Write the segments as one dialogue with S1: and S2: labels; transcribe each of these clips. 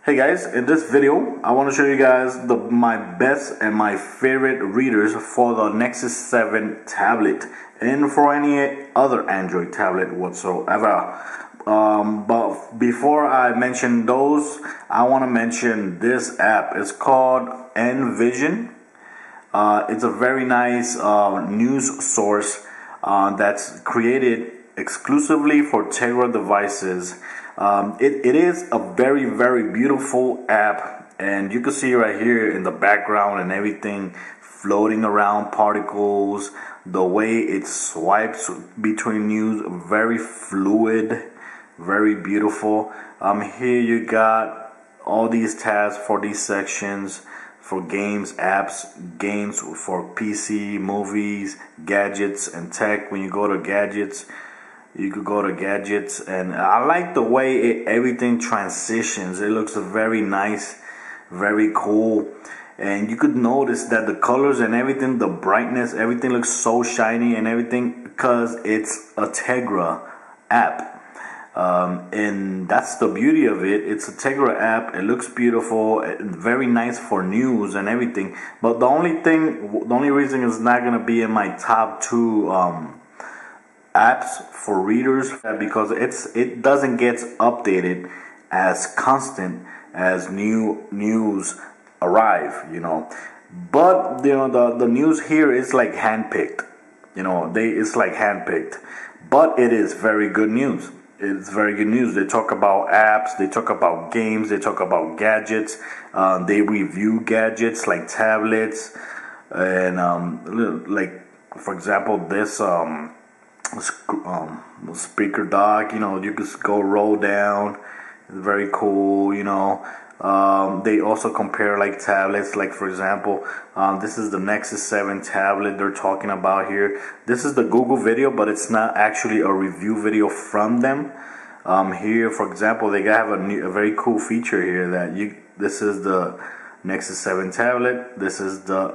S1: Hey guys, in this video I want to show you guys my best and my favorite readers for the Nexus 7 tablet and for any other Android tablet whatsoever. But before I mention those, I want to mention this app. It's called Envision. It's a very nice news source that's created exclusively for Tegra devices. It is a very beautiful app, and you can see right here in the background and everything floating around particles, the way it swipes between news, very fluid, very beautiful. Here you got all these tabs for these sections for games, apps, games for PC, movies, gadgets, and tech. When you go to gadgets, you could go to gadgets, and I like the way everything transitions. It looks very nice, very cool, and you could notice that the colors and everything, the brightness, everything looks so shiny and everything because it's a Tegra app. And that's the beauty of it. It's a Tegra app. It looks beautiful, very nice for news and everything. But the only reason it's not gonna be in my top two apps for readers, because it doesn't get updated as constant as new news arrive, but the news here is like handpicked, it's like handpicked, but it is very good news. It's very good news. They talk about apps, they talk about games, they talk about gadgets, they review gadgets like tablets, and like for example this speaker dock, you could go roll down. It's very cool. They also compare like tablets, like for example this is the Nexus 7 tablet they're talking about here. This is the Google video, but it's not actually a review video from them. Here for example they have a very cool feature here that this is the Nexus 7 tablet, this is the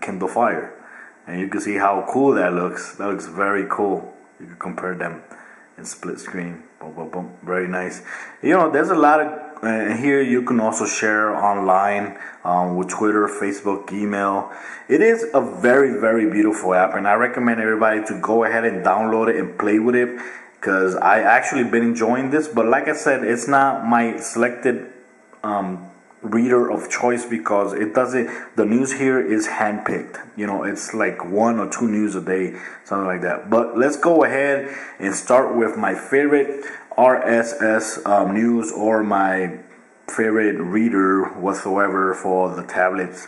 S1: Kindle Fire. And you can see how cool that looks. That looks very cool. You can compare them in split screen. Boom, boom, boom. Very nice. There's a lot of here. You can also share online with Twitter, Facebook, email. It is a very beautiful app, and I recommend everybody to go ahead and download it and play with it, because I actually been enjoying this. But like I said, it's not my selected reader of choice, because the news here is handpicked. It's like 1 or 2 news a day, something like that. But let's go ahead and start with my favorite RSS news, or my favorite reader whatsoever for the tablets.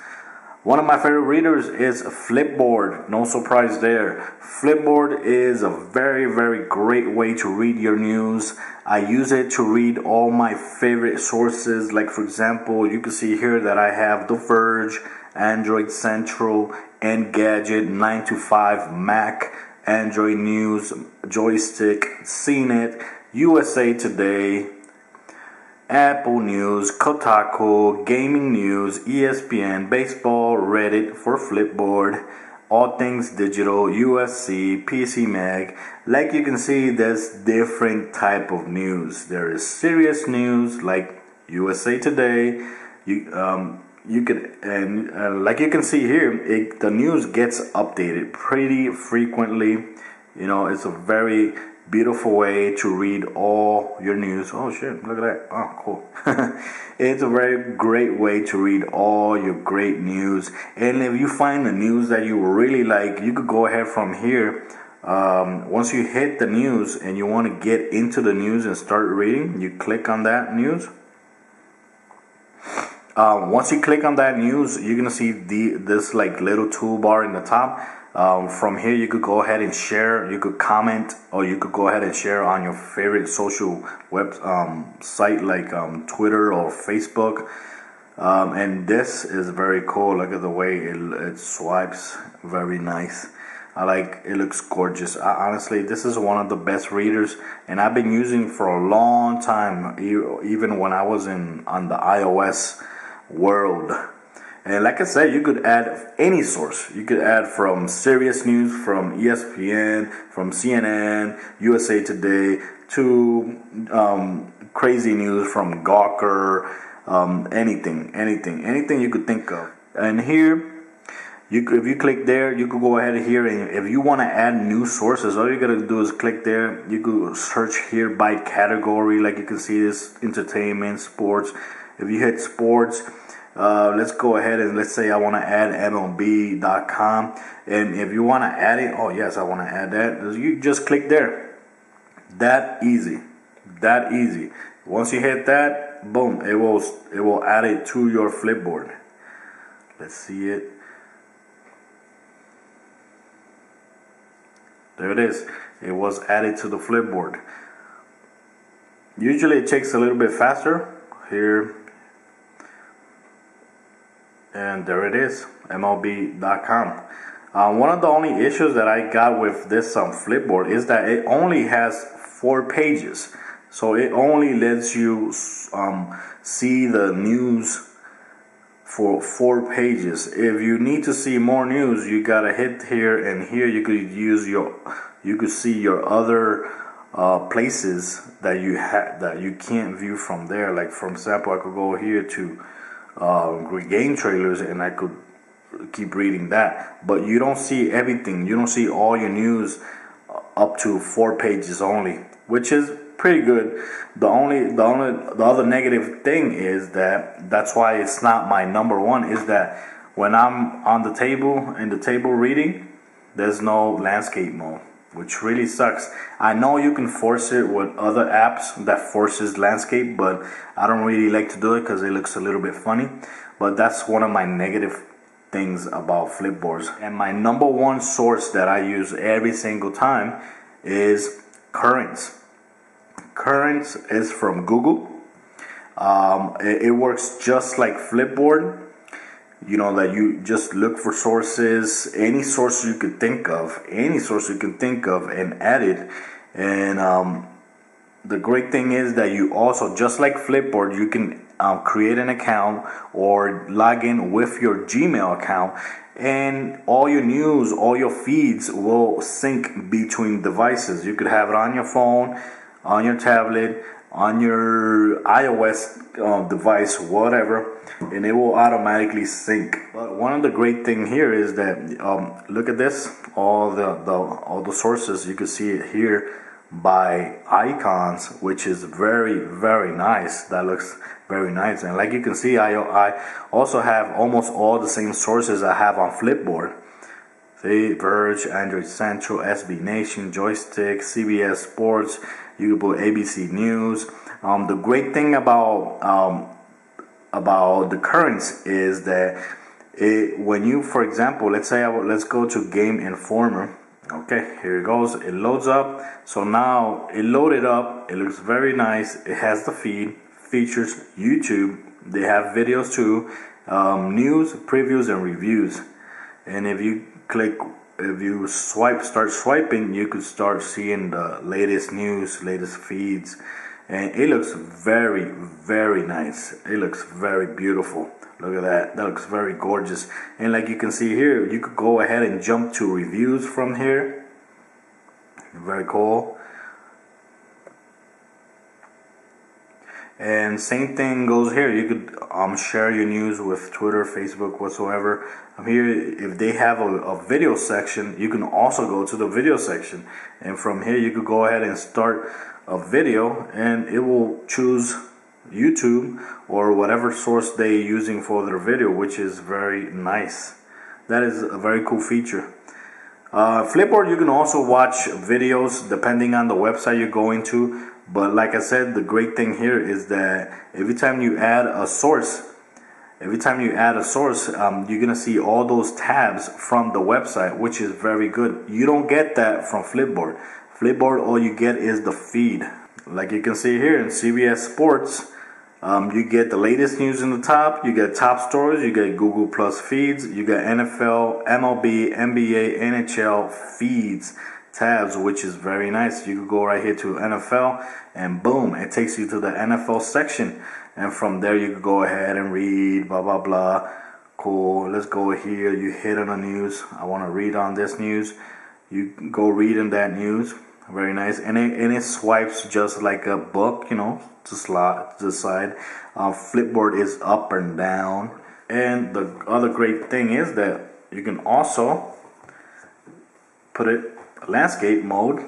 S1: One of my favorite readers is Flipboard. No surprise there. Flipboard is a very great way to read your news. I use it to read all my favorite sources. Like for example, you can see here that I have The Verge, Android Central, Engadget, 9 to 5 Mac, Android News, Joystick, CNET, USA Today, Apple News, Kotaku, Gaming News, ESPN, Baseball, Reddit for Flipboard, All Things Digital, USC, PC Mag. Like you can see, there's different type of news. There is serious news like USA Today. You could, and like you can see here, the news gets updated pretty frequently. It's a very beautiful way to read all your news. Oh shit, look at that. Oh, cool. It's a very great way to read all your great news. And if you find the news that you really like, you could go ahead from here. Once you hit the news and you want to get into the news and start reading, you click on that news. Once you click on that news, you're gonna see this like little toolbar in the top. From here you could go ahead and share, you could comment, or you could go ahead and share on your favorite social web site like Twitter or Facebook. And this is very cool. Look at the way it swipes. Very nice. It looks gorgeous. Honestly, this is one of the best readers, and I've been using for a long time, even when I was on the iOS world. And like I said, you could add any source. You could add from serious news, from ESPN, from CNN, USA Today, to crazy news from Gawker, anything you could think of. And here, if you click there, you could go ahead here, and if you want to add new sources, all you gotta do is click there. You could search here by category, like you can see this: entertainment, sports. If you hit sports, let's go ahead and let's say I want to add MLB.com, and if you want to add it, oh yes, I want to add that. You just click there. That easy. Once you hit that, boom, it will add it to your Flipboard. Let's see it. There it is. It was added to the Flipboard. Usually it takes a little bit faster. Here. And there it is, MLB.com. One of the only issues that I got with this Flipboard is that it only has 4 pages. So it only lets you see the news for 4 pages. If you need to see more news, you gotta hit here, and here you could see your other places that you can't view from there. Like for example, I could go here to game trailers, and I could keep reading that. But you don't see everything. You don't see all your news up to 4 pages only, which is pretty good. The other negative thing is that's why it's not my number one, is that when I'm on the table reading, there's no landscape mode, which really sucks. I know you can force it with other apps that forces landscape, but I don't really like to do it because it looks a little bit funny. But that's one of my negative things about Flipboards. And my number one source that I use every single time is Currents. Currents is from Google. It works just like Flipboard. You know, that you just look for sources, any source you could think of, and add it. And the great thing is that you also, just like Flipboard, you can create an account or log in with your Gmail account, and all your news, all your feeds will sync between devices. You could have it on your phone, on your tablet, on your iOS device, whatever, and it will automatically sync. But one of the great thing here is that look at this, all the sources, you can see it here by icons, which is very, very nice. That looks very nice. And like you can see, I also have almost all the same sources I have on Flipboard. See, Verge, Android Central, SB Nation, Joystick, CBS Sports. You can put ABC News. The great thing about the Currents is that when you, for example, let's go to Game Informer. Okay, here it goes. It loads up. So now it loaded up. It looks very nice. It has the feed, features, YouTube. They have videos too, news, previews, and reviews. And if you start swiping, you could start seeing the latest news, latest feeds, and it looks very, very nice. It looks very beautiful. Look at that. That looks very gorgeous. And like you can see here, you could go ahead and jump to reviews from here. Very cool. And same thing goes here. You could share your news with Twitter, Facebook, whatsoever. Here, if they have a video section, you can also go to the video section. And from here, you could go ahead and start a video, and it will choose YouTube or whatever source they're using for their video, which is very nice. That is a very cool feature. Flipboard, you can also watch videos depending on the website you're going to. But like I said, the great thing here is that every time you add a source, you're gonna see all those tabs from the website, which is very good. You don't get that from Flipboard. Flipboard, all you get is the feed. Like you can see here in CBS Sports, you get the latest news in the top, you get top stories, you get Google Plus feeds, you get NFL, MLB, NBA, NHL feeds tabs, which is very nice. You could go right here to NFL, and boom, it takes you to the NFL section, and from there you could go ahead and read blah blah blah. Cool. Let's go here. You hit on the news. I want to read on this news. You go read in that news. Very nice, and it swipes just like a book, you know, to slide to the side. Flipboard is up and down, and the other great thing is that you can also put it landscape mode.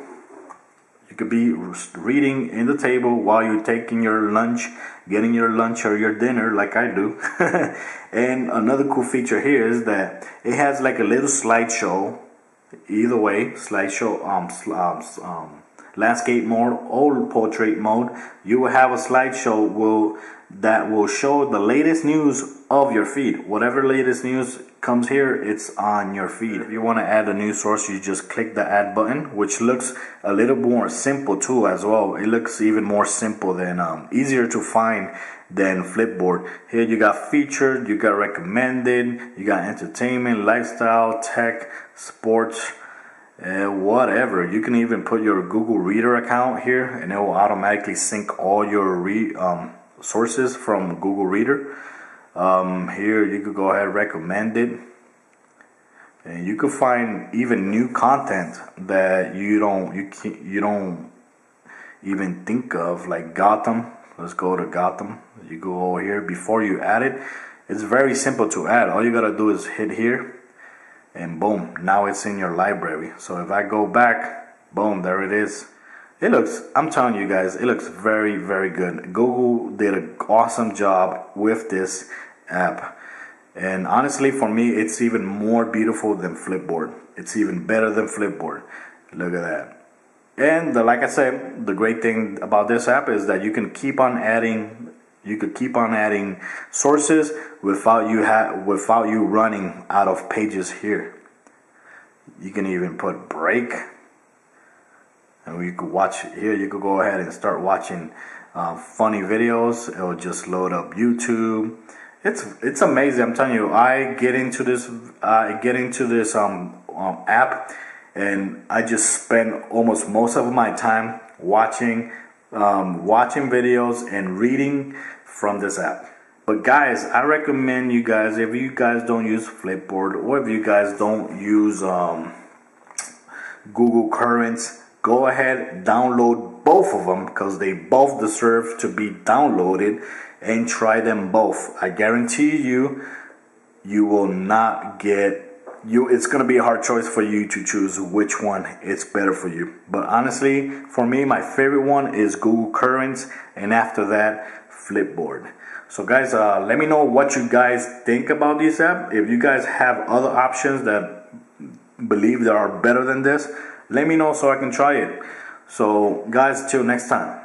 S1: You could be reading in the table while you're taking your lunch, getting your lunch or your dinner, like I do. And another cool feature here is that it has like a little slideshow. Either way, slideshow, landscape mode or portrait mode, you will have a slideshow that will show the latest news of your feed. Whatever latest news comes here, it's on your feed. If you want to add a news source, you just click the add button, which looks a little more simple too as well. It looks even more simple than easier to find than Flipboard. Here you got featured, you got recommended, you got entertainment, lifestyle, tech, sports, whatever. You can even put your Google Reader account here, and it will automatically sync all your sources from Google Reader. Here you could go ahead and recommend it, and you could find even new content that you don't even think of, like Gotham. Let's go to Gotham. You go over here. Before you add it, it's very simple to add. All you gotta do is hit here, and boom, now it's in your library. So if I go back, boom, there it is. It looks, I'm telling you guys, it looks very, very good. Google did an awesome job with this app. And honestly, for me, it's even more beautiful than Flipboard. It's even better than Flipboard. Look at that. And like I said, the great thing about this app is that you can keep on adding. You could keep on adding sources without you running out of pages here. You can even put break, and you could watch here. You could go ahead and start watching funny videos. It will just load up YouTube. It's amazing. I'm telling you, I get into this app, and I just spend almost most of my time watching videos and reading from this app. But guys, I recommend you guys, if you guys don't use Flipboard, or if you guys don't use Google Currents, go ahead, download both of them, because they both deserve to be downloaded, and try them both. I guarantee you will not get it's going to be a hard choice for you to choose which one is better for you. But honestly, for me, my favorite one is Google Currents, and after that, Flipboard. So guys, let me know what you guys think about this app. If you guys have other options that believe that are better than this, let me know so I can try it. So guys, till next time.